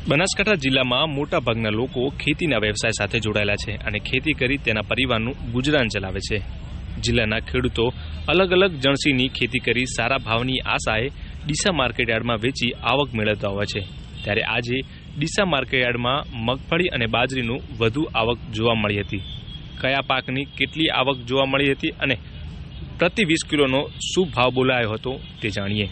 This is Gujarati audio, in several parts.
બનાસકાંઠા જિલ્લામાં મોટાભાગના લોકો ખેતીના વ્યવસાય સાથે જોડાયેલા છે અને ખેતી કરી તેના પરિવારનું ગુજરાન ચલાવે છે. જિલ્લાના ખેડૂતો અલગ અલગ જણસીની ખેતી કરી સારા ભાવની આશાએ ડીસા માર્કેટયાર્ડમાં વેચી આવક મેળવતા હોય છે. ત્યારે આજે ડીસા માર્કેટયાર્ડમાં મગફળી અને બાજરીનું વધુ આવક જોવા મળી હતી. કયા પાકની કેટલી આવક જોવા મળી હતી અને પ્રતિ 20 કિલોનો શું ભાવ બોલાયો હતો તે જાણીએ.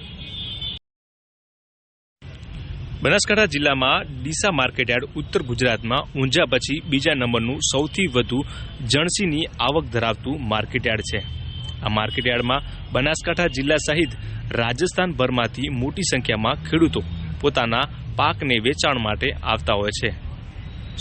બનાસકાંઠા જિલ્લામાં ડીસા માર્કેટયાર્ડ ઉત્તર ગુજરાતમાં ઊંઝા પછી બીજા નંબરનું સૌથી વધુ જણસીની આવક ધરાવતું માર્કેટયાર્ડ છે. આ માર્કેટયાર્ડમાં બનાસકાંઠા જિલ્લા સહિત રાજસ્થાનભરમાંથી મોટી સંખ્યામાં ખેડૂતો પોતાના પાકને વેચાણ માટે આવતા હોય છે.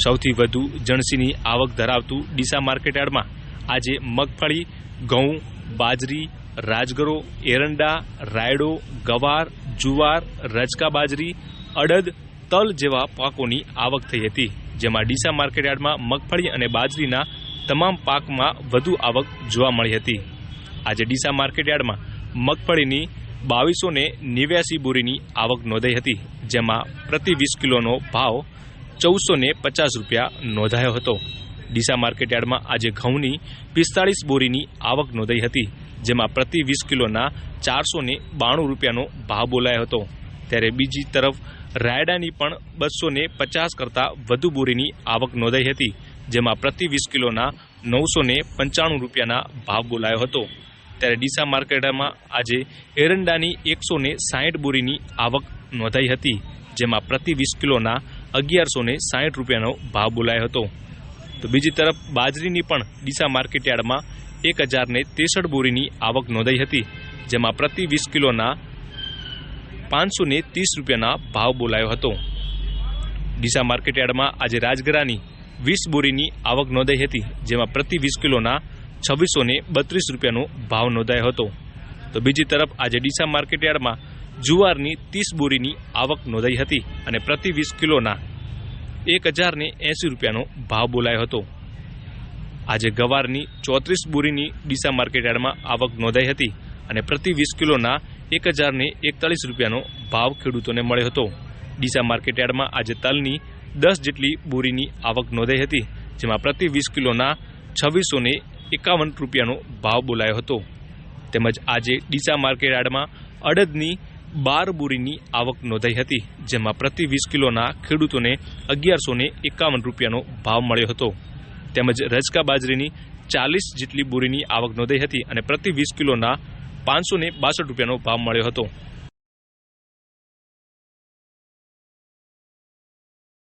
સૌથી વધુ જણસીની આવક ધરાવતું ડીસા માર્કેટયાર્ડમાં આજે મગફળી, ઘઉં, બાજરી, રાજગરો, એરંડા, રાયડો, ગવાર, જુવાર, રજકા બાજરી, અડદ, તલ જેવા પાકોની આવક થઈ હતી. જેમાં ડીસા માર્કેટયાર્ડમાં મગફળી અને બાજરીના તમામ પાકમાં વધુ આવક જોવા મળી હતી. આજે ડીસા માર્કેટયાર્ડમાં મગફળીની 2289 બોરીની આવક નોંધાઈ હતી. જેમાં પ્રતિ 20 કિલોનો ભાવ 1450 રૂપિયા નોંધાયો હતો. ડીસા માર્કેટયાર્ડમાં આજે ઘઉંની 45 બોરીની આવક નોંધાઈ હતી. જેમાં પ્રતિ 20 કિલોના 492 રૂપિયાનો ભાવ બોલાયો હતો. ત્યારે બીજી તરફ રાયડાની પણ 250 કરતાં વધુ બોરીની આવક નોંધાઈ હતી. જેમાં પ્રતિ 20 કિલોના 995 રૂપિયાના ભાવ બોલાયો હતો. ત્યારે ડીસા માર્કેટમાં આજે એરંડાની 160 બોરીની આવક નોંધાઈ હતી. જેમાં પ્રતિ 20 કિલોના 1160 રૂપિયાનો ભાવ બોલાયો હતો. તો બીજી તરફ બાજરીની પણ ડીસા માર્કેટયાર્ડમાં 1063 બોરીની આવક નોંધાઈ હતી. જેમાં પ્રતિ 20 કિલોના 530 રૂપિયાના ભાવ બોલાયો હતો. ડીસા માર્કેટયાર્ડમાં આજે રાજગરાની 20 બોરીની આવક નોંધાઈ હતી. જેમાં પ્રતિ 20 કિલોના 2632 રૂપિયાનો ભાવ નોંધાયો હતો. તો બીજી તરફ આજે ડીસા માર્કેટયાર્ડમાં જુવારની 30 બોરીની આવક નોંધાઈ હતી અને પ્રતિ 20 કિલોના 1080 રૂપિયાનો ભાવ બોલાયો હતો. આજે ગવારની 34 બોરીની ડીસા માર્કેટયાર્ડમાં આવક નોંધાઈ હતી અને પ્રતિ 20 કિલોના 1041 રૂપિયાનો ભાવ ખેડૂતોને મળ્યો હતો. ડીસા માર્કેટયાર્ડમાં આજે તલની 10 જેટલી બોરીની આવક નોંધાઈ હતી. જેમાં પ્રતિ 20 કિલોના 2651 રૂપિયાનો ભાવ બોલાયો હતો. તેમજ આજે ડીસા માર્કેટયાર્ડમાં અડદની 12 બોરીની આવક નોંધાઈ હતી. જેમાં પ્રતિ 20 કિલોના ખેડૂતોને 1151 રૂપિયાનો ભાવ મળ્યો હતો. તેમજ રજકા બાજરીની 40 જેટલી બોરીની આવક નોંધાઈ હતી અને પ્રતિ 20 કિલોના 562 રૂપિયાનો ભાવ મળ્યો હતો.